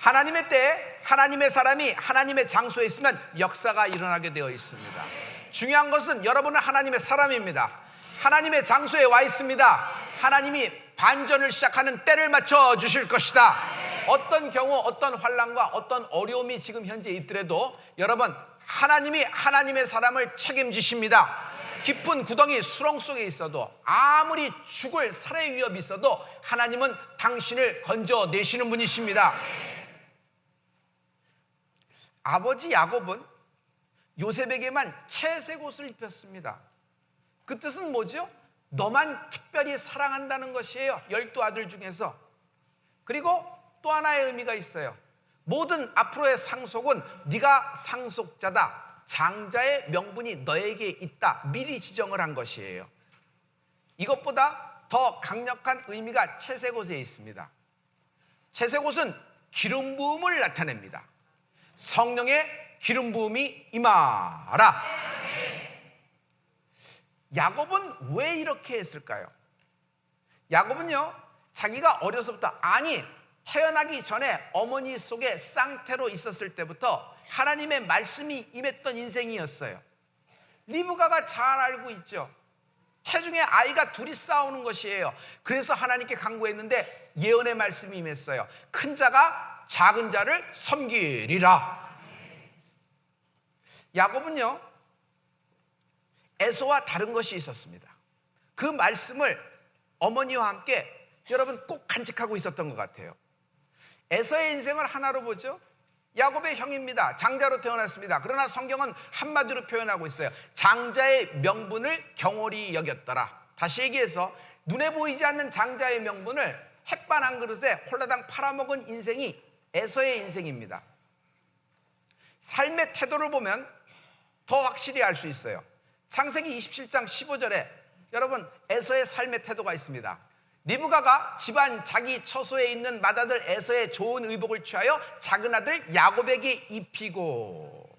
하나님의 때에 하나님의 사람이 하나님의 장소에 있으면 역사가 일어나게 되어 있습니다. 중요한 것은 여러분은 하나님의 사람입니다. 하나님의 장소에 와 있습니다. 하나님이 반전을 시작하는 때를 맞춰 주실 것이다. 어떤 경우, 어떤 환난과 어떤 어려움이 지금 현재 있더라도 여러분, 하나님이 하나님의 사람을 책임지십니다. 깊은 구덩이 수렁 속에 있어도, 아무리 죽을 살해의 위협이 있어도 하나님은 당신을 건져내시는 분이십니다. 아버지 야곱은 요셉에게만 채색 옷을 입혔습니다. 그 뜻은 뭐죠? 너만 특별히 사랑한다는 것이에요. 12아들 중에서. 그리고 또 하나의 의미가 있어요. 모든 앞으로의 상속은 네가 상속자다, 장자의 명분이 너에게 있다, 미리 지정을 한 것이에요. 이것보다 더 강력한 의미가 채색 옷에 있습니다. 채색 옷은 기름 부음을 나타냅니다. 성령의 기름 부음이 임하라. 야곱은 왜 이렇게 했을까요? 야곱은요, 자기가 어려서부터, 아니 태어나기 전에 어머니 속에 쌍태로 있었을 때부터 하나님의 말씀이 임했던 인생이었어요. 리브가가 잘 알고 있죠. 태중에 아이가 둘이 싸우는 것이에요. 그래서 하나님께 간구했는데 예언의 말씀이 임했어요. 큰 자가 작은 자를 섬기리라. 야곱은요, 에서와 다른 것이 있었습니다. 그 말씀을 어머니와 함께 여러분 꼭 간직하고 있었던 것 같아요. 에서의 인생을 하나로 보죠. 야곱의 형입니다. 장자로 태어났습니다. 그러나 성경은 한마디로 표현하고 있어요. 장자의 명분을 경홀히 여겼더라. 다시 얘기해서 눈에 보이지 않는 장자의 명분을 햇반 한 그릇에 홀라당 팔아먹은 인생이 에서의 인생입니다. 삶의 태도를 보면 더 확실히 알 수 있어요. 창세기 27장 15절에 여러분 에서의 삶의 태도가 있습니다. 리브가가 집안 자기 처소에 있는 맏아들 에서의 좋은 의복을 취하여 작은 아들 야곱에게 입히고,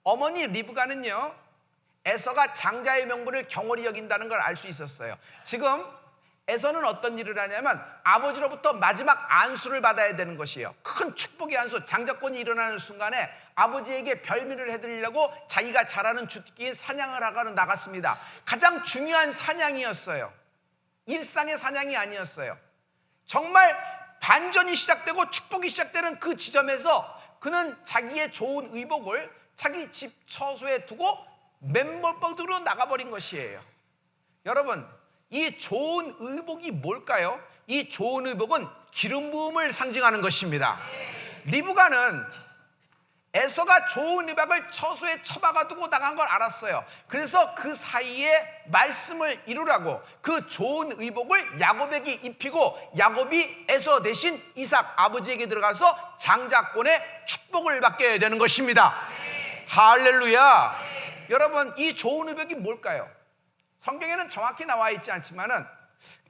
어머니 리브가는요, 에서가 장자의 명분을 경홀히 여긴다는 걸 알 수 있었어요. 지금 에서는 어떤 일을 하냐면 아버지로부터 마지막 안수를 받아야 되는 것이에요. 큰 축복의 안수, 장자권이 일어나는 순간에 아버지에게 별미를 해드리려고 자기가 잘하는 주특기인 사냥을 하러 나갔습니다. 가장 중요한 사냥이었어요. 일상의 사냥이 아니었어요. 정말 반전이 시작되고 축복이 시작되는 그 지점에서 그는 자기의 좋은 의복을 자기 집 처소에 두고 맨발바닥으로 나가버린 것이에요. 여러분, 이 좋은 의복이 뭘까요? 이 좋은 의복은 기름 부음을 상징하는 것입니다. 리브가는 에서가 좋은 의복을 처소에 처박아두고 나간 걸 알았어요. 그래서 그 사이에 말씀을 이루라고 그 좋은 의복을 야곱에게 입히고, 야곱이 에서 대신 이삭 아버지에게 들어가서 장자권의 축복을 받게 되는 것입니다. 할렐루야. 여러분, 이 좋은 의복이 뭘까요? 성경에는 정확히 나와 있지 않지만은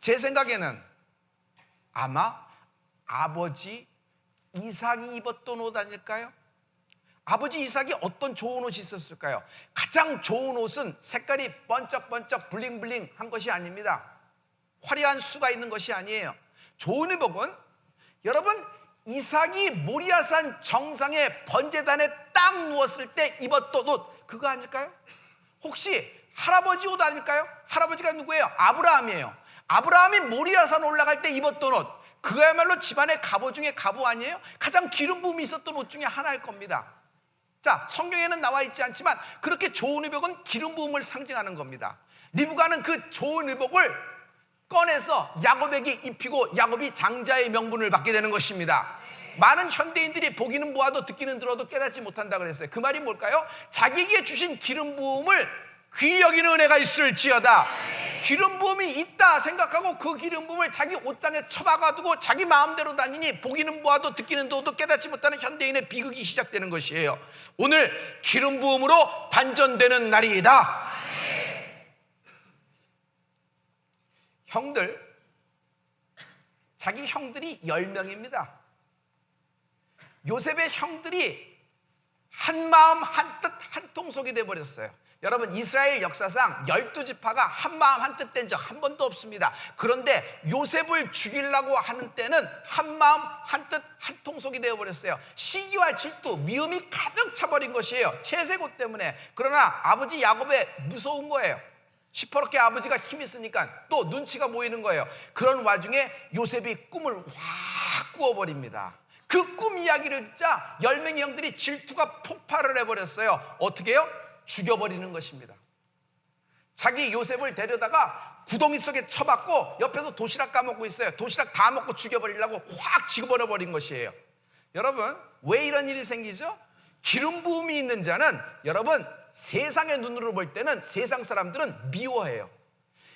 제 생각에는 아마 아버지 이삭이 입었던 옷 아닐까요? 아버지 이삭이 어떤 좋은 옷이 있었을까요? 가장 좋은 옷은 색깔이 번쩍번쩍 블링블링한 것이 아닙니다. 화려한 수가 있는 것이 아니에요. 좋은 의복은 여러분 이삭이 모리아산 정상의 번제단에 딱 누웠을 때 입었던 옷, 그거 아닐까요? 혹시 할아버지 옷 아닐까요? 할아버지가 누구예요? 아브라함이에요. 아브라함이 모리아산 올라갈 때 입었던 옷, 그거야말로 집안의 갑옷 중에 갑옷 아니에요? 가장 기름 부음이 있었던 옷 중에 하나일 겁니다. 자, 성경에는 나와 있지 않지만 그렇게 좋은 의복은 기름 부음을 상징하는 겁니다. 리브가는 그 좋은 의복을 꺼내서 야곱에게 입히고 야곱이 장자의 명분을 받게 되는 것입니다. 많은 현대인들이 보기는 보아도 듣기는 들어도 깨닫지 못한다 그랬어요. 그 말이 뭘까요? 자기에게 주신 기름 부음을 귀히 여기는 은혜가 있을지어다. 기름 부음이 있다 생각하고 그 기름 부음을 자기 옷장에 처박아두고 자기 마음대로 다니니 보기는 보아도 듣기는 들어도 깨닫지 못하는 현대인의 비극이 시작되는 것이에요. 오늘 기름 부음으로 반전되는 날이다. 형들, 자기 형들이 10명입니다. 요셉의 형들이 한 마음 한 뜻 한 통속이 되어버렸어요. 여러분, 이스라엘 역사상 12지파가 한 마음 한 뜻 된 적 한 번도 없습니다. 그런데 요셉을 죽이려고 하는 때는 한 마음 한 뜻 한 통속이 되어버렸어요. 시기와 질투, 미움이 가득 차버린 것이에요. 채세고 때문에. 그러나 아버지 야곱의 무서운 거예요. 시퍼렇게 아버지가 힘이 있으니까 또 눈치가 보이는 거예요. 그런 와중에 요셉이 꿈을 확 꾸어버립니다. 그 꿈 이야기를 듣자 10명의 형들이 질투가 폭발을 해버렸어요. 어떻게 해요? 죽여버리는 것입니다. 자기 요셉을 데려다가 구덩이 속에 쳐박고 옆에서 도시락 까먹고 있어요. 도시락 다 먹고 죽여버리려고 확 집어버린 것이에요. 여러분, 왜 이런 일이 생기죠? 기름 부음이 있는 자는, 여러분, 세상의 눈으로 볼 때는 세상 사람들은 미워해요.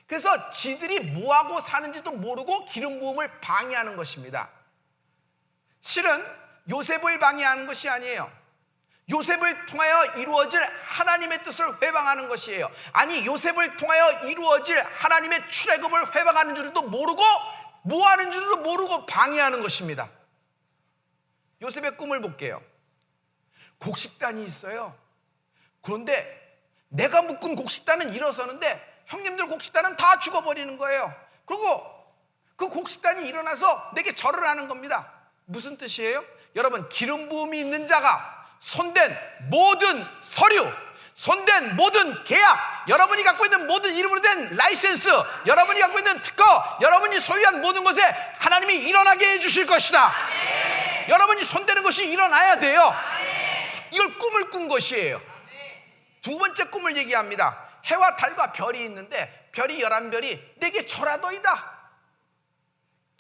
그래서 지들이 뭐하고 사는지도 모르고 기름 부음을 방해하는 것입니다. 실은 요셉을 방해하는 것이 아니에요. 요셉을 통하여 이루어질 하나님의 뜻을 회방하는 것이에요. 아니, 요셉을 통하여 이루어질 하나님의 출애굽을 회방하는 줄도 모르고 뭐 하는 줄도 모르고 방해하는 것입니다. 요셉의 꿈을 볼게요. 곡식단이 있어요. 그런데 내가 묶은 곡식단은 일어서는데 형님들 곡식단은 다 죽어버리는 거예요. 그리고 그 곡식단이 일어나서 내게 절을 하는 겁니다. 무슨 뜻이에요? 여러분, 기름 부음이 있는 자가 손댄 모든 서류, 손댄 모든 계약, 여러분이 갖고 있는 모든 이름으로 된 라이센스, 여러분이 갖고 있는 특허, 여러분이 소유한 모든 것에 하나님이 일어나게 해주실 것이다. 여러분이 손대는 것이 일어나야 돼요. 이걸 꿈을 꾼 것이에요. 두 번째 꿈을 얘기합니다. 해와 달과 별이 있는데 별이 11별이 내게 절하더이다.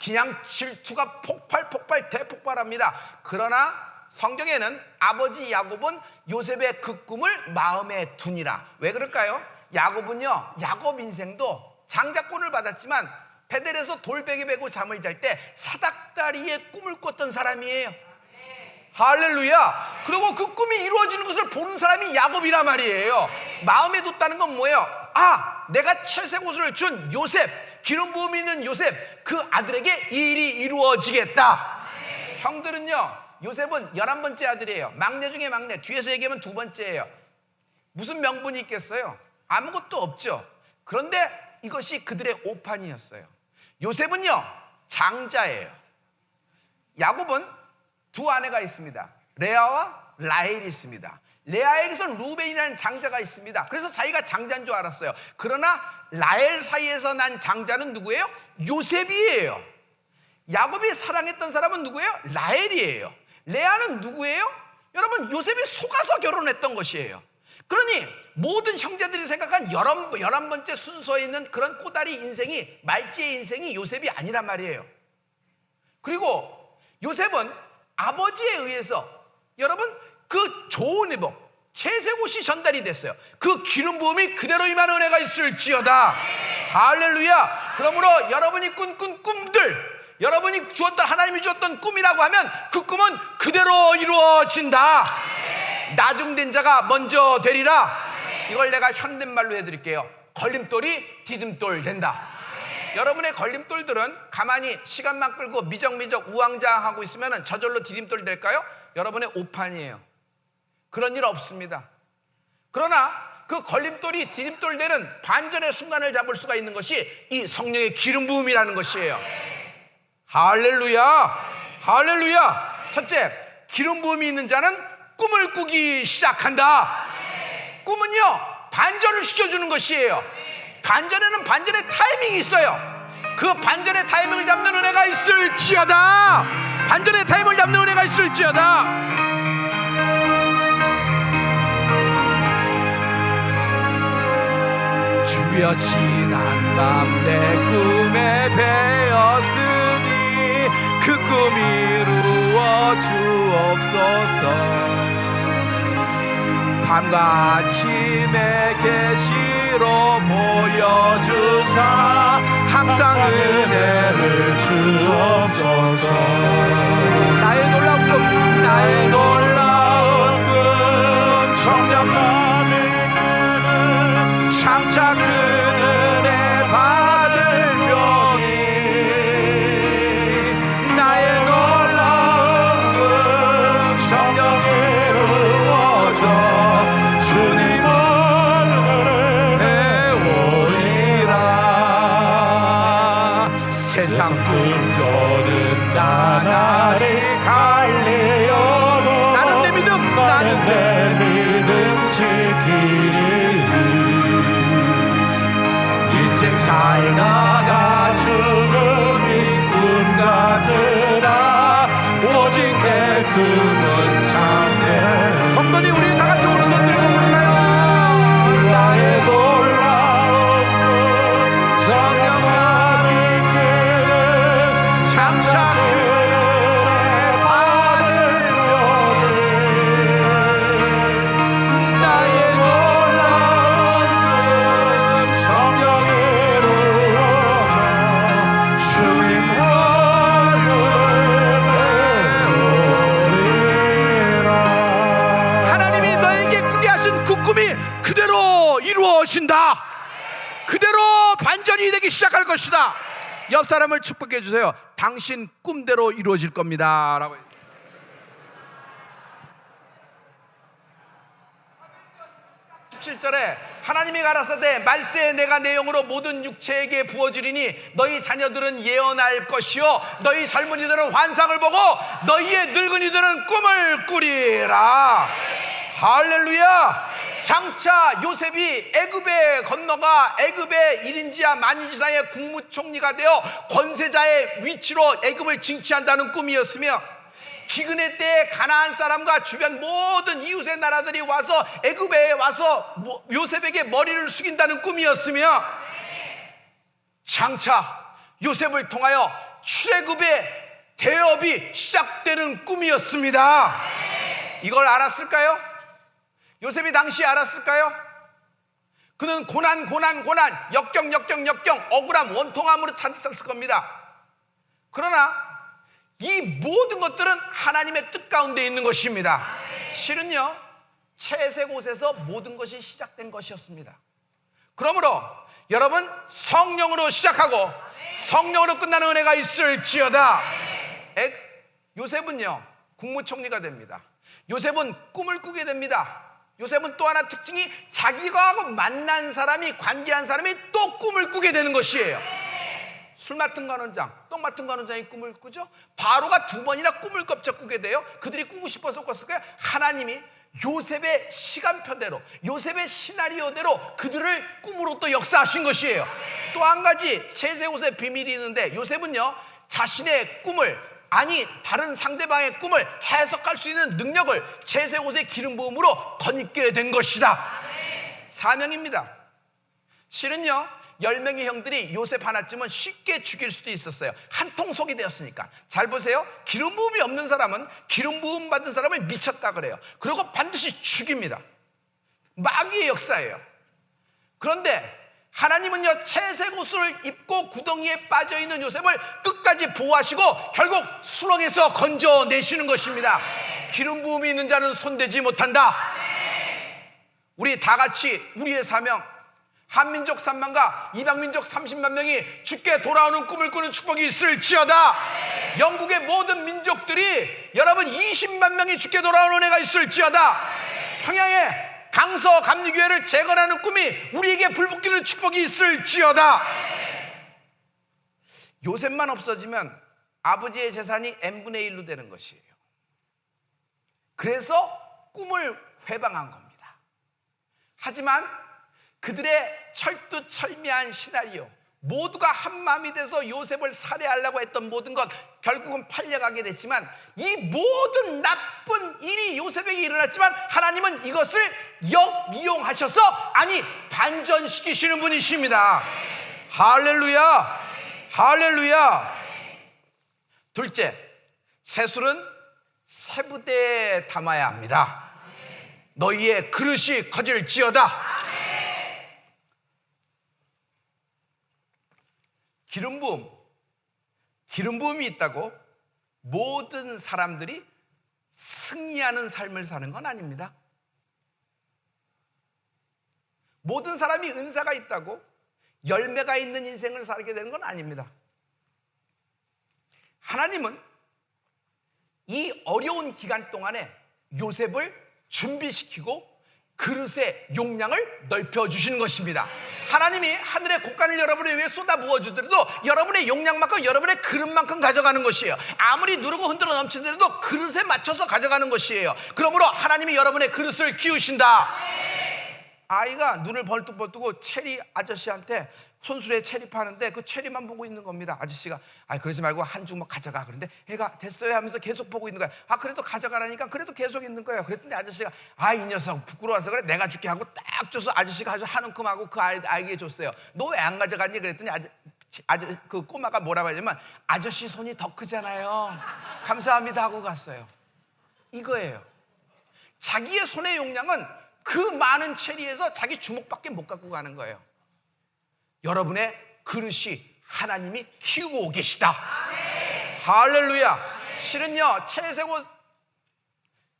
그냥 질투가 폭발 대폭발합니다. 그러나 성경에는 아버지 야곱은 요셉의 그 꿈을 마음에 두니라. 왜 그럴까요? 야곱은요, 야곱 인생도 장자권을 받았지만 베델에서 돌베개 베고 잠을 잘 때 사닥다리에 꿈을 꿨던 사람이에요. 할렐루야. 그리고 그 꿈이 이루어지는 것을 보는 사람이 야곱이란 말이에요. 마음에 뒀다는 건 뭐예요? 아, 내가 채색옷을 준 요셉, 기름 부음이 있는 요셉, 그 아들에게 이 일이 이루어지겠다. 형들은요, 요셉은 11번째 아들이에요. 막내 중에 막내, 뒤에서 얘기하면 두 번째예요. 무슨 명분이 있겠어요? 아무것도 없죠. 그런데 이것이 그들의 오판이었어요. 요셉은요, 장자예요. 야곱은 두 아내가 있습니다. 레아와 라헬이 있습니다. 레아에게선 루벤이라는 장자가 있습니다. 그래서 자기가 장자인 줄 알았어요. 그러나 라헬 사이에서 난 장자는 누구예요? 요셉이에요. 야곱이 사랑했던 사람은 누구예요? 라헬이에요. 레아는 누구예요? 여러분, 요셉이 속아서 결혼했던 것이에요. 그러니 모든 형제들이 생각한 11번째 순서에 있는 그런 꼬다리 인생이, 말지의 인생이 요셉이 아니란 말이에요. 그리고 요셉은 아버지에 의해서, 여러분, 그 좋은 회복, 채색옷이 전달이 됐어요. 그 기름 부음이 그대로 임한 은혜가 있을지어다. 할렐루야. 그러므로 여러분이 꾼 꿈들, 여러분이 주었던, 하나님이 주었던 꿈이라고 하면 그 꿈은 그대로 이루어진다. 나중된 자가 먼저 되리라. 이걸 내가 현대말로 해드릴게요. 걸림돌이 디딤돌 된다. 여러분의 걸림돌들은 가만히 시간만 끌고 미적미적 우왕좌왕하고 있으면 저절로 디딤돌이 될까요? 여러분의 오판이에요. 그런 일 없습니다. 그러나 그 걸림돌이 디딤돌 되는 반전의 순간을 잡을 수가 있는 것이 이 성령의 기름 부음이라는 것이에요. 할렐루야. 할렐루야. 첫째, 기름 부음이 있는 자는 꿈을 꾸기 시작한다. 꿈은요, 반전을 시켜주는 것이에요. 반전에는 반전의 타이밍이 있어요. 그 반전의 타이밍을 잡는 은혜가 있을지어다. 반전의 타이밍을 잡는 은혜가 있을지어다. 주여, 지난 밤 내 꿈에 배었으니 그 꿈 이루어 주옵소서. 밤과 아침에 계시로 보여주사 항상 은혜를 주옵소서. 나의 놀라운 꿈, 나의 놀라운 꿈, 청정함을 장차 그 은혜 받을 병이, 나의 놀라운 꿈, 청정을 갈래요. 나는 내 믿음, 나는 내 믿음 지키리. 인생 살다가 죽음이 꿈 같으나 오직 내 꿈은 참된. 성도님, 우리 다 같이 오른손 들고 부를까요? 나의 놀라운 성령과 이끄는 장차 그의 받으려네. 나의 놀라운 성령을 이루어서 주님 배우리라. 하나님이 너에게 꾸게 하신 그 꿈이 그대로 이루어진다. 그대로 반전이 되기 시작할 것이다. 옆 사람을 축복해 주세요. 당신 꿈대로 이루어질 겁니다 라고. 17절에 하나님이 가라사대 말세에 내가 내 영으로 모든 육체에게 부어주리니 너희 자녀들은 예언할 것이요 너희 젊은이들은 환상을 보고 너희의 늙은이들은 꿈을 꾸리라. 할렐루야. 장차 요셉이 애굽에 건너가 애굽의 1인지하 만인지사의 국무총리가 되어 권세자의 위치로 애굽을 징치한다는 꿈이었으며, 기근의 때에 가나안 사람과 주변 모든 이웃의 나라들이 와서 애굽에 와서 요셉에게 머리를 숙인다는 꿈이었으며, 장차 요셉을 통하여 출애굽의 대업이 시작되는 꿈이었습니다. 이걸 알았을까요? 요셉이 당시 알았을까요? 그는 고난, 역경, 억울함, 원통함으로 찾았을 겁니다. 그러나 이 모든 것들은 하나님의 뜻 가운데 있는 것입니다. 실은요, 채색옷에서 모든 것이 시작된 것이었습니다. 그러므로 여러분, 성령으로 시작하고 성령으로 끝나는 은혜가 있을지어다. 요셉은요, 국무총리가 됩니다. 요셉은 꿈을 꾸게 됩니다. 요셉은 또 하나 특징이 자기가 만난 사람이, 관계한 사람이 또 꿈을 꾸게 되는 것이에요. 술 맡은 관원장, 떡 맡은 관원장이 꿈을 꾸죠. 바로가 2번이나 꿈을 껍적 꾸게 돼요. 그들이 꾸고 싶어서 꿨을 거예요. 하나님이 요셉의 시간표대로, 요셉의 시나리오대로 그들을 꿈으로 또 역사하신 것이에요. 또 한 가지 채색옷의 비밀이 있는데, 요셉은요, 자신의 꿈을, 아니 다른 상대방의 꿈을 해석할 수 있는 능력을 채색옷의 기름 부음으로 덧입게 된 것이다. 사명입니다. 실은요, 10명의 형들이 요셉 하나쯤은 쉽게 죽일 수도 있었어요. 한 통 속이 되었으니까. 잘 보세요. 기름 부음이 없는 사람은 기름 부음 받은 사람을 미쳤다 그래요. 그리고 반드시 죽입니다. 마귀의 역사예요. 그런데 하나님은요, 채색 옷을 입고 구덩이에 빠져있는 요셉을 끝까지 보호하시고 결국 수렁에서 건져내시는 것입니다. 기름 부음이 있는 자는 손대지 못한다. 우리 다 같이 우리의 사명, 한민족 3만과 이방민족 30만 명이 주께 돌아오는 꿈을 꾸는 축복이 있을지어다. 영국의 모든 민족들이, 여러분 20만 명이 주께 돌아오는 은혜가 있을지어다. 평양에 강서 감리교회를 재건하는 꿈이 우리에게 불붙기는 축복이 있을지어다. 요셉만 없어지면 아버지의 재산이 n분의 1로 되는 것이에요. 그래서 꿈을 회방한 겁니다. 하지만 그들의 철두철미한 시나리오, 모두가 한마음이 돼서 요셉을 살해하려고 했던 모든 것, 결국은 팔려가게 됐지만, 이 모든 나쁜 일이 요셉에게 일어났지만 하나님은 이것을 역이용하셔서, 아니 반전시키시는 분이십니다. 할렐루야, 할렐루야. 둘째, 새술은 세부대에 담아야 합니다. 너희의 그릇이 커질지어다. 기름 부음이 있다고 모든 사람들이 승리하는 삶을 사는 건 아닙니다. 모든 사람이 은사가 있다고 열매가 있는 인생을 살게 되는 건 아닙니다. 하나님은 이 어려운 기간 동안에 요셉을 준비시키고 그릇의 용량을 넓혀주시는 것입니다. 하나님이 하늘의 곡간을 여러분을 위해 쏟아 부어주더라도 여러분의 용량만큼, 여러분의 그릇만큼 가져가는 것이에요. 아무리 누르고 흔들어 넘치더라도 그릇에 맞춰서 가져가는 것이에요. 그러므로 하나님이 여러분의 그릇을 키우신다. 아이가 눈을 벌떡 뜨고 체리 아저씨한테 손수레에 체리 파는데 그 체리만 보고 있는 겁니다. 아저씨가 그러지 말고 한 주먹 가져가. 그런데 애가 됐어요 하면서 계속 보고 있는 거야. 그래도 가져가라니까 그래도 계속 있는 거예요. 그랬더니 아저씨가 이 녀석 부끄러워서 그래, 내가 줄게 하고 딱 줘서 아저씨가 아주 한 움큼하고 그 아이에게 줬어요. 너 왜 안 가져갔니? 그랬더니 그 꼬마가 뭐라고 하냐면, 아저씨 손이 더 크잖아요, 감사합니다 하고 갔어요. 이거예요. 자기의 손의 용량은 그 많은 체리에서 자기 주먹밖에 못 갖고 가는 거예요. 여러분의 그릇이 하나님이 키우고 계시다. 아멘. 할렐루야. 아멘. 실은요, 채세고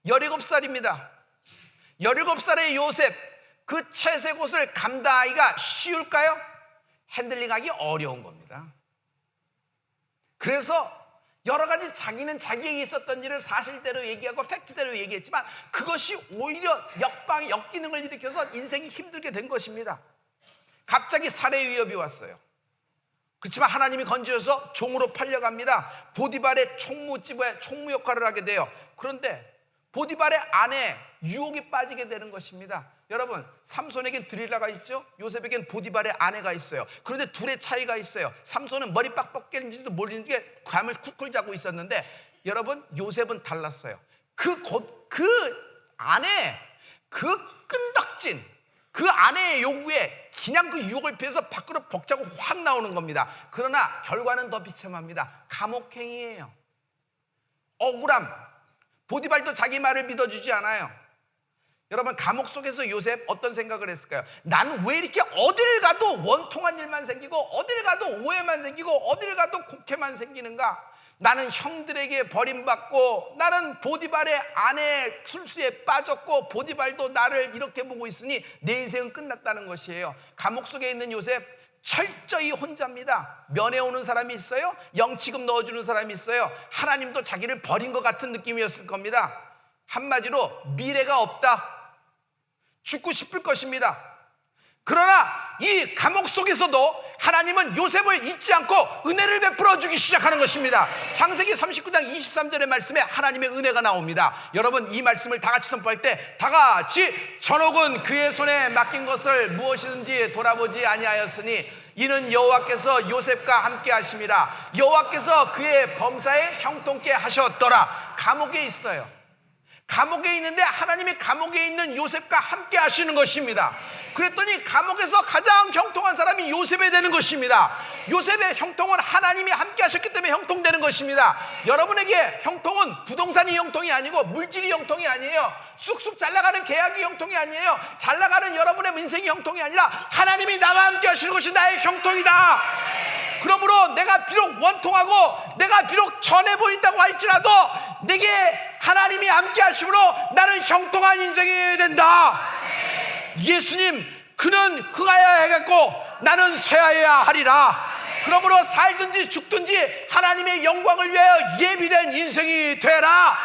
17살입니다 17살의 요셉, 그 채세곳을 감당하기가 쉬울까요? 핸들링하기 어려운 겁니다. 그래서 여러 가지 자기는 자기에게 있었던 일을 사실대로 얘기하고 팩트대로 얘기했지만 그것이 오히려 역기능을 일으켜서 인생이 힘들게 된 것입니다. 갑자기 살해 위협이 왔어요. 그렇지만 하나님이 건지셔서 종으로 팔려갑니다. 보디발의 총무 역할을 하게 돼요. 그런데 보디발의 아내 유혹이 빠지게 되는 것입니다. 여러분, 삼손에겐 드릴라가 있죠, 요셉에겐 보디발의 아내가 있어요. 그런데 둘의 차이가 있어요. 삼손은 머리 빡빡 깼는지도 모르는게 감을 쿡쿡 자고 있었는데, 여러분, 요셉은 달랐어요. 그 아내, 그 끈덕진 그 아내의 요구에 그냥 그 유혹을 피해서 밖으로 벅차고 확 나오는 겁니다. 그러나 결과는 더 비참합니다. 감옥행이에요. 억울함. 보디발도 자기 말을 믿어주지 않아요. 여러분, 감옥 속에서 요셉 어떤 생각을 했을까요? 나는 왜 이렇게 어딜 가도 원통한 일만 생기고 어딜 가도 오해만 생기고 어딜 가도 곡해만 생기는가? 나는 형들에게 버림받고 나는 보디발의 아내 술수에 빠졌고 보디발도 나를 이렇게 보고 있으니 내 인생은 끝났다는 것이에요. 감옥 속에 있는 요셉 철저히 혼자입니다. 면회 오는 사람이 있어요. 영치금 넣어주는 사람이 있어요. 하나님도 자기를 버린 것 같은 느낌이었을 겁니다. 한마디로 미래가 없다, 죽고 싶을 것입니다. 그러나 이 감옥 속에서도 하나님은 요셉을 잊지 않고 은혜를 베풀어 주기 시작하는 것입니다. 창세기 39장 23절의 말씀에 하나님의 은혜가 나옵니다. 여러분, 이 말씀을 다 같이 선포할 때 다 같이, 전옥은 그의 손에 맡긴 것을 무엇이든지 돌아보지 아니하였으니 이는 여호와께서 요셉과 함께 하심이라. 여호와께서 그의 범사에 형통케 하셨더라. 감옥에 있어요. 감옥에 있는데 하나님이 감옥에 있는 요셉과 함께 하시는 것입니다. 그랬더니 감옥에서 가장 형통한 사람이 요셉이 되는 것입니다. 요셉의 형통은 하나님이 함께 하셨기 때문에 형통되는 것입니다. 여러분에게 형통은 부동산이 형통이 아니고 물질이 형통이 아니에요. 쑥쑥 잘나가는 계약이 형통이 아니에요. 잘나가는 여러분의 인생이 형통이 아니라 하나님이 나와 함께 하시는 것이 나의 형통이다. 그러므로 내가 비록 원통하고 내가 비록 전해 보인다고 할지라도 내게 하나님이 함께 하심으로 나는 형통한 인생이 된다. 예수님, 그는 흥하여야 하겠고 나는 쇠하여야 하리라. 그러므로 살든지 죽든지 하나님의 영광을 위하여 예비된 인생이 되라.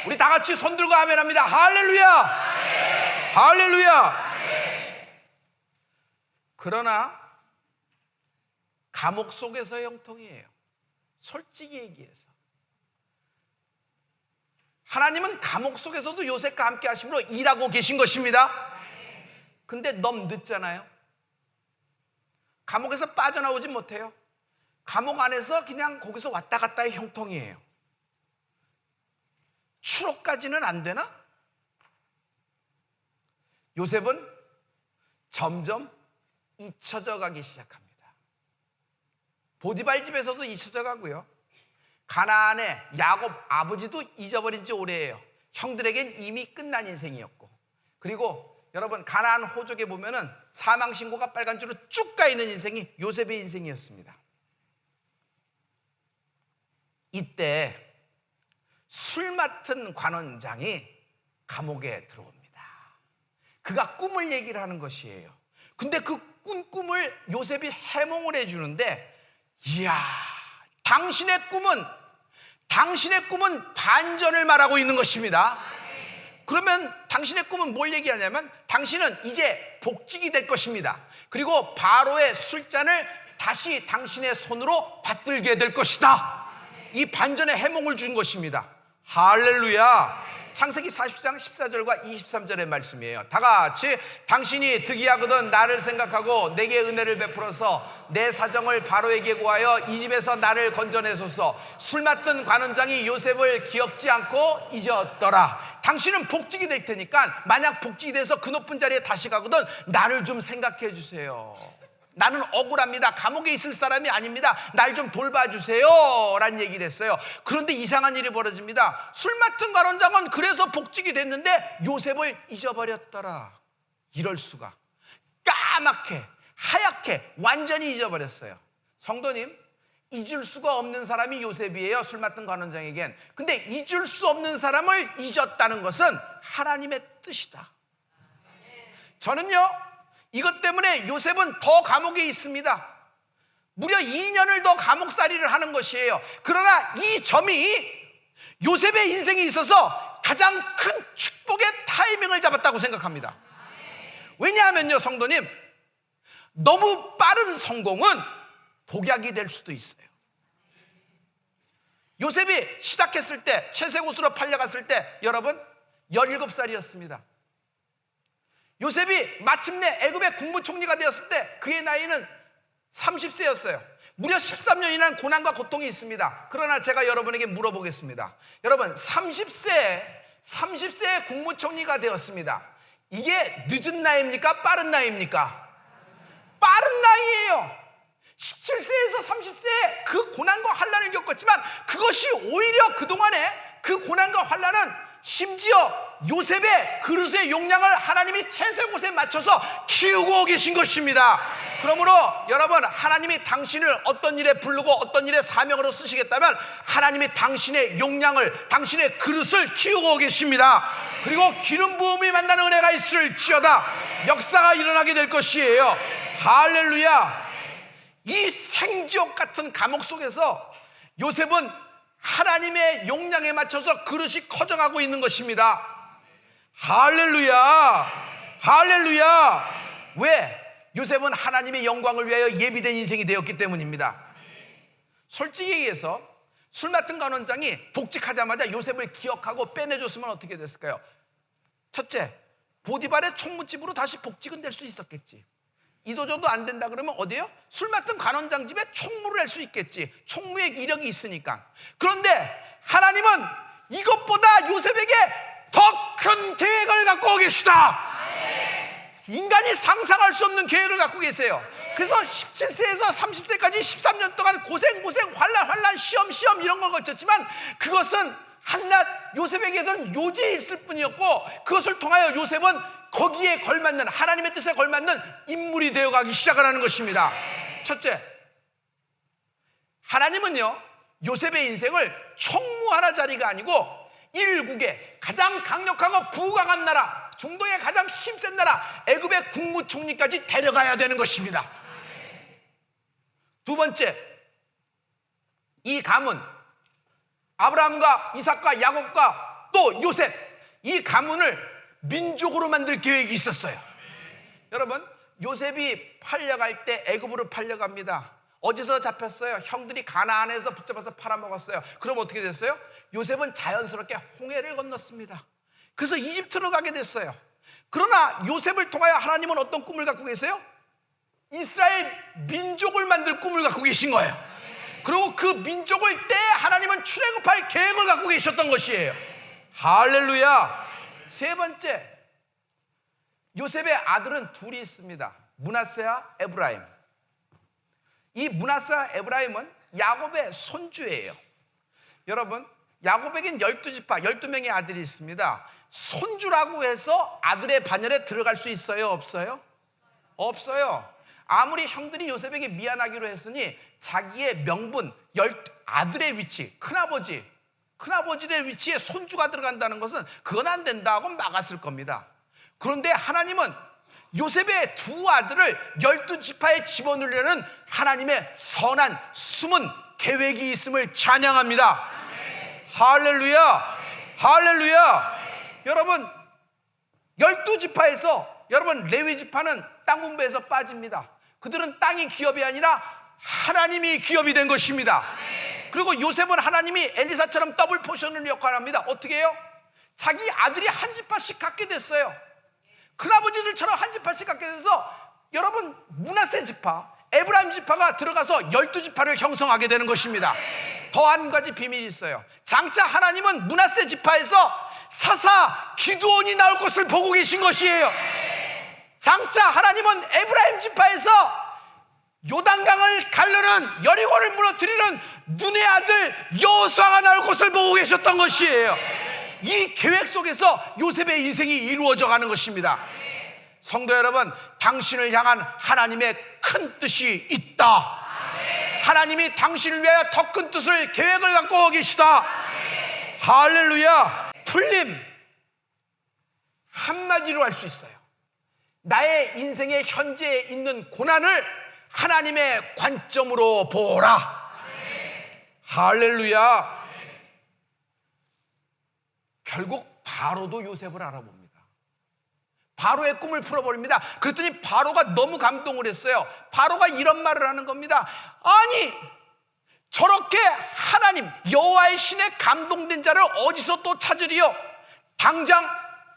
우리 다 같이 손 들고 아멘합니다. 할렐루야. 할렐루야. 그러나 감옥 속에서 형통이에요. 솔직히 얘기해서 하나님은 감옥 속에서도 요셉과 함께 하심으로 일하고 계신 것입니다. 근데 너무 늦잖아요. 감옥에서 빠져나오지 못해요. 감옥 안에서 그냥 거기서 왔다 갔다의 형통이에요. 추록까지는 안 되나? 요셉은 점점 잊혀져 가기 시작합니다. 보디발 집에서도 잊혀져 가고요. 가나안의 야곱 아버지도 잊어버린 지 오래예요. 형들에겐 이미 끝난 인생이었고, 그리고 여러분, 가나안 호족에 보면은 사망 신고가 빨간 줄로 쭉 가 있는 인생이 요셉의 인생이었습니다. 이때 술 맡은 관원장이 감옥에 들어옵니다. 그가 꿈을 얘기를 하는 것이에요. 근데 그 꾼 꿈을 요셉이 해몽을 해주는데, 이야, 당신의 꿈은 반전을 말하고 있는 것입니다. 그러면 당신의 꿈은 뭘 얘기하냐면 당신은 이제 복직이 될 것입니다. 그리고 바로의 술잔을 다시 당신의 손으로 받들게 될 것이다. 이 반전의 해몽을 준 것입니다. 할렐루야. 창세기 40장 14절과 23절의 말씀이에요. 다 같이 당신이 득이하거든 나를 생각하고 내게 은혜를 베풀어서 내 사정을 바로에게 구하여 이 집에서 나를 건져내소서. 술 맡은 관원장이 요셉을 기억지 않고 잊었더라. 당신은 복직이 될 테니까 만약 복직이 돼서 그 높은 자리에 다시 가거든 나를 좀 생각해 주세요. 나는 억울합니다. 감옥에 있을 사람이 아닙니다. 날 좀 돌봐주세요 라는 얘기를 했어요. 그런데 이상한 일이 벌어집니다. 술 맡은 관원장은 그래서 복직이 됐는데 요셉을 잊어버렸더라. 이럴 수가. 까맣게 하얗게 완전히 잊어버렸어요. 성도님, 잊을 수가 없는 사람이 요셉이에요. 술 맡은 관원장에겐. 근데 잊을 수 없는 사람을 잊었다는 것은 하나님의 뜻이다. 저는요, 이것 때문에 요셉은 더 감옥에 있습니다. 무려 2년을 더 감옥살이를 하는 것이에요. 그러나 이 점이 요셉의 인생에 있어서 가장 큰 축복의 타이밍을 잡았다고 생각합니다. 왜냐하면요, 성도님, 너무 빠른 성공은 독약이 될 수도 있어요. 요셉이 시작했을 때, 채색옷으로 팔려갔을 때 여러분 17살이었습니다. 요셉이 마침내 애굽의 국무총리가 되었을 때 그의 나이는 30세였어요. 무려 13년이라는 고난과 고통이 있습니다. 그러나 제가 여러분에게 물어보겠습니다. 여러분, 30세의 국무총리가 되었습니다. 이게 늦은 나이입니까? 빠른 나이입니까? 빠른 나이예요. 17세에서 30세에 그 고난과 환난을 겪었지만 그것이 오히려 그동안에 그 고난과 환난은 심지어 요셉의 그릇의 용량을 하나님이 채색옷에 맞춰서 키우고 계신 것입니다. 그러므로 여러분, 하나님이 당신을 어떤 일에 부르고 어떤 일에 사명으로 쓰시겠다면 하나님이 당신의 용량을, 당신의 그릇을 키우고 계십니다. 그리고 기름 부음이 만나는 은혜가 있을지어다. 역사가 일어나게 될 것이에요. 할렐루야. 이 생지옥 같은 감옥 속에서 요셉은 하나님의 용량에 맞춰서 그릇이 커져가고 있는 것입니다. 할렐루야. 할렐루야. 왜? 요셉은 하나님의 영광을 위하여 예비된 인생이 되었기 때문입니다. 솔직히 얘기해서 술 맡은 관원장이 복직하자마자 요셉을 기억하고 빼내줬으면 어떻게 됐을까요? 첫째, 보디발의 총무집으로 다시 복직은 될 수 있었겠지. 이도저도 안 된다 그러면 어디에요? 술 맡은 관원장 집에 총무를 할 수 있겠지. 총무의 이력이 있으니까. 그런데 하나님은 이것보다 요셉에게 더 큰 계획을 갖고 계시다. 인간이 상상할 수 없는 계획을 갖고 계세요. 그래서 17세에서 30세까지 13년 동안 고생 환난 시험 이런 걸 거쳤지만 그것은 한낱 요셉에게는 요지에 있을 뿐이었고 그것을 통하여 요셉은 거기에 걸맞는 하나님의 뜻에 걸맞는 인물이 되어가기 시작을 하는 것입니다. 첫째, 하나님은요 요셉의 인생을 총무하나 자리가 아니고 일국의 가장 강력하고 부강한 나라, 중동의 가장 힘센 나라 애굽의 국무총리까지 데려가야 되는 것입니다. 두 번째, 이 가문 아브라함과 이삭과 야곱과 또 요셉, 이 가문을 민족으로 만들 계획이 있었어요. 여러분, 요셉이 팔려갈 때 애굽으로 팔려갑니다. 어디서 잡혔어요? 형들이 가나안에서 붙잡아서 팔아먹었어요. 그럼 어떻게 됐어요? 요셉은 자연스럽게 홍해를 건넜습니다. 그래서 이집트로 가게 됐어요. 그러나 요셉을 통하여 하나님은 어떤 꿈을 갖고 계세요? 이스라엘 민족을 만들 꿈을 갖고 계신 거예요. 그리고 그 민족을 때 하나님은 출애굽할 계획을 갖고 계셨던 것이에요. 할렐루야. 세 번째, 요셉의 아들은 둘이 있습니다. 므낫세와 에브라임. 이 므낫세와 에브라임은 야곱의 손주예요. 여러분, 야곱에겐 12지파 12명의 아들이 있습니다. 손주라고 해서 아들의 반열에 들어갈 수 있어요? 없어요? 없어요. 아무리 형들이 요셉에게 미안하기로 했으니 자기의 명분, 아들의 위치, 큰아버지의 위치에 손주가 들어간다는 것은 그건 안 된다고 막았을 겁니다. 그런데 하나님은 요셉의 두 아들을 12지파에 집어넣으려는 하나님의 선한 숨은 계획이 있음을 찬양합니다. 할렐루야. 할렐루야. 여러분 12지파에서 여러분 레위 지파는 땅 분배에서 빠집니다. 그들은 땅이 기업이 아니라 하나님이 기업이 된 것입니다. 그리고 요셉은 하나님이 엘리사처럼 더블 포션을 역할합니다. 어떻게 해요? 자기 아들이 한 지파씩 갖게 됐어요. 큰아버지들처럼 한 지파씩 갖게 돼서 여러분 므낫세 지파, 에브라임 지파가 들어가서 12지파를 형성하게 되는 것입니다. 더 한 가지 비밀이 있어요. 장차 하나님은 므낫세 지파에서 사사 기드온이 나올 것을 보고 계신 것이에요. 장차 하나님은 에브라임 지파에서 요단강을 가르는 여리고를 무너뜨리는 눈의 아들 여호수아가 나올 것을 보고 계셨던 것이에요. 이 계획 속에서 요셉의 인생이 이루어져 가는 것입니다. 성도 여러분, 당신을 향한 하나님의 큰 뜻이 있다. 하나님이 당신을 위하여 더 큰 뜻을 계획을 갖고 계시다. 할렐루야. 풀림 한마디로 할 수 있어요. 나의 인생의 현재에 있는 고난을 하나님의 관점으로 보라. 할렐루야. 결국 바로도 요셉을 알아봅니다. 바로의 꿈을 풀어버립니다. 그랬더니 바로가 너무 감동을 했어요. 바로가 이런 말을 하는 겁니다. 아니 저렇게 하나님 여호와의 신에 감동된 자를 어디서 또 찾으리요? 당장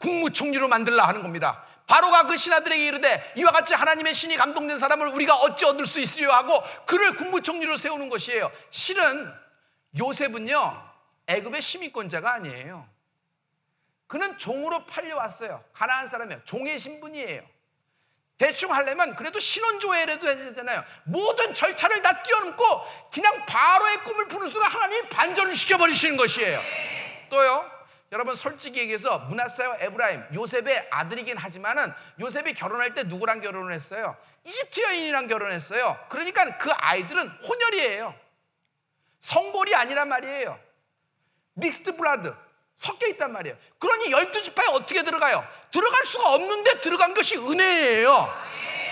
국무총리로 만들라 하는 겁니다. 바로가 그 신하들에게 이르되 이와 같이 하나님의 신이 감동된 사람을 우리가 어찌 얻을 수 있으리요 하고 그를 국무총리로 세우는 것이에요. 실은 요셉은요 애굽의 시민권자가 아니에요. 그는 종으로 팔려왔어요. 가나안 사람이에요. 종의 신분이에요. 대충 하려면 그래도 신원조회라도 해야 되잖아요. 모든 절차를 다 뛰어넘고 그냥 바로의 꿈을 푸는 순간 하나님이 반전을 시켜버리시는 것이에요. 또요, 여러분 솔직히 얘기해서 므낫세와 에브라임, 요셉의 아들이긴 하지만은 요셉이 결혼할 때 누구랑 결혼을 했어요? 이집트 여인이랑 결혼했어요. 그러니까 그 아이들은 혼혈이에요. 성골이 아니란 말이에요. 믹스드 블라드 섞여 있단 말이에요. 그러니 12지파에 어떻게 들어가요? 들어갈 수가 없는데 들어간 것이 은혜예요.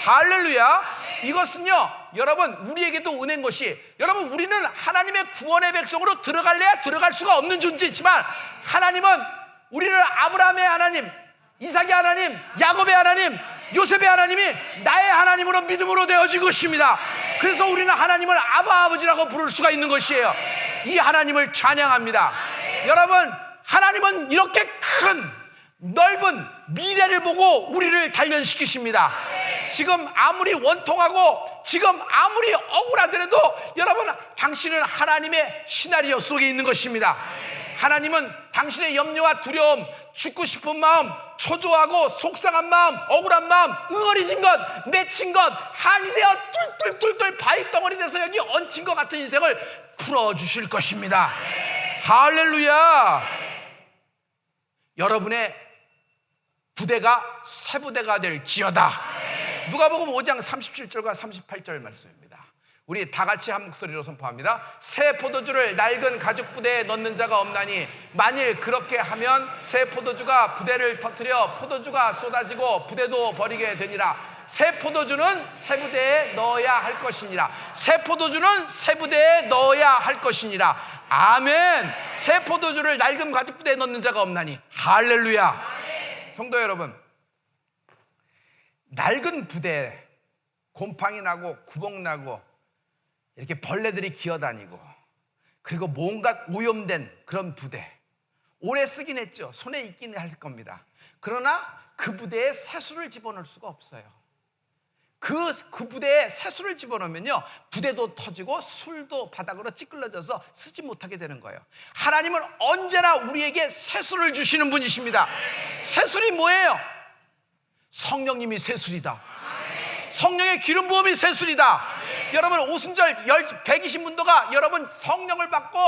할렐루야. 이것은요 여러분 우리에게도 은혜인 것이, 여러분 우리는 하나님의 구원의 백성으로 들어갈래야 들어갈 수가 없는 존재지만 하나님은 우리를 아브라함의 하나님, 이삭의 하나님, 야곱의 하나님, 요셉의 하나님이 나의 하나님으로 믿음으로 되어진 것입니다. 그래서 우리는 하나님을 아바 아버지라고 부를 수가 있는 것이에요. 이 하나님을 찬양합니다. 여러분 하나님은 이렇게 큰 넓은 미래를 보고 우리를 단련시키십니다. 지금 아무리 원통하고 지금 아무리 억울하더라도 여러분 당신은 하나님의 시나리오 속에 있는 것입니다. 하나님은 당신의 염려와 두려움, 죽고 싶은 마음, 초조하고 속상한 마음, 억울한 마음, 응어리진 것, 맺힌 것, 한이 되어 뚫뚫뚫뚫 바위덩어리 돼서 여기 얹힌 것 같은 인생을 풀어주실 것입니다. 할렐루야. 여러분의 부대가 새 부대가 될지어다. 누가복음 5장 37절과 38절 말씀입니다. 우리 다 같이 한 목소리로 선포합니다. 새 포도주를 낡은 가죽 부대에 넣는 자가 없나니 만일 그렇게 하면 새 포도주가 부대를 터뜨려 포도주가 쏟아지고 부대도 버리게 되니라. 새 포도주는 새 부대에 넣어야 할 것이니라. 새 포도주는 새 부대에 넣어야 할 것이니라. 아멘. 새 포도주를 낡은 가죽 부대에 넣는 자가 없나니. 할렐루야. 성도 여러분, 낡은 부대 곰팡이 나고 구멍 나고 이렇게 벌레들이 기어다니고 그리고 뭔가 오염된 그런 부대, 오래 쓰긴 했죠. 손에 있긴 할 겁니다. 그러나 그 부대에 새수를 집어넣을 수가 없어요. 그 부대에 새수를 집어넣으면요 부대도 터지고 술도 바닥으로 찌끌러져서 쓰지 못하게 되는 거예요. 하나님은 언제나 우리에게 새수를 주시는 분이십니다. 새술이 뭐예요? 성령님이 새술이다. 성령의 기름 부음이 새술이다. 여러분 오순절 120문도가 여러분 성령을 받고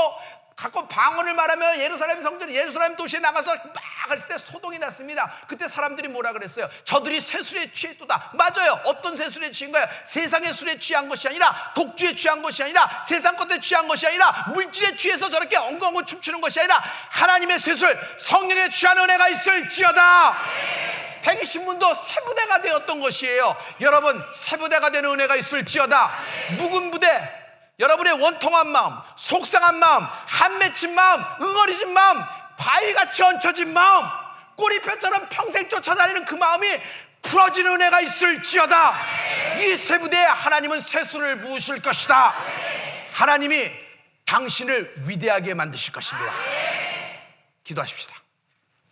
방언을 말하며 예루살렘 성전, 예루살렘 도시에 나가서 막 했을 때 소동이 났습니다. 그때 사람들이 뭐라 그랬어요? 저들이 새술에 취했도다. 맞아요. 어떤 새술에 취한 거예요? 세상의 술에 취한 것이 아니라, 독주에 취한 것이 아니라, 세상 것에 취한 것이 아니라, 물질에 취해서 저렇게 엉엉 춤추는 것이 아니라 하나님의 새술, 성령에 취한 은혜가 있을지어다. 120문도 새부대가 되었던 것이에요. 여러분 새부대가 되는 은혜가 있을지어다. 묵은 부대, 여러분의 원통한 마음, 속상한 마음, 한 맺힌 마음, 응어리진 마음, 바위같이 얹혀진 마음, 꼬리뼈처럼 평생 쫓아다니는 그 마음이 풀어지는 은혜가 있을지어다. 이 세부대에 하나님은 세수를 부으실 것이다. 하나님이 당신을 위대하게 만드실 것입니다. 기도하십시다.